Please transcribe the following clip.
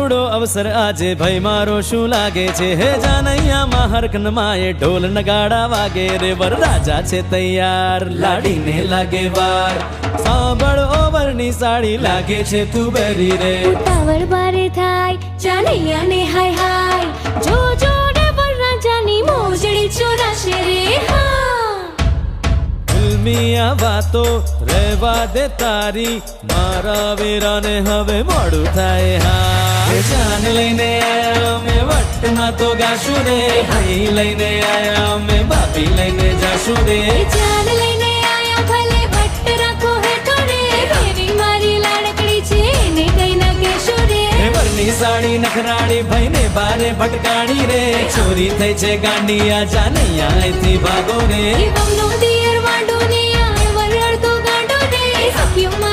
કરુડો અવસર આજે ભાઈ મારો શું લાગે છે હે જાનૈયામાં હરખન માએ ઢોલ નગાડા વાગે રે વરરાજા છે તૈયાર લાડીને લાગે વાર સાંભળ ઓવરની સાડી લાગે છે તું બેરી રે ઉતાવળ બારે થાય જાનૈયાને હાય હાય જો જોડે વરરાજાની મોજડી ચોરાશે રે હા ફિલ્મિયા વાતો રહેવા દે તારી મારા વીરાને હવે મોડું થાય હા જાન લઈને આયા મેં વટમાં તો ગાશું રે ભાઈ લઈને આયા મેં બાપી લઈને જાશું રે જાન લઈને આયા ભલે ભટ્ટ રાખો હેઠો રે એવી મારી લાડકડી છે એને કઈ ના કહેશો રે વરની સાડી નખરાડી ભાઈને બારે ભટકાડી રે ચોરી થઈ છે ગાંડિયા જાનૈયા અહીંથી ભાગો રે બમનો દિયર વાંડો ને આ વરડ તો ગાંડો રે સખીઓ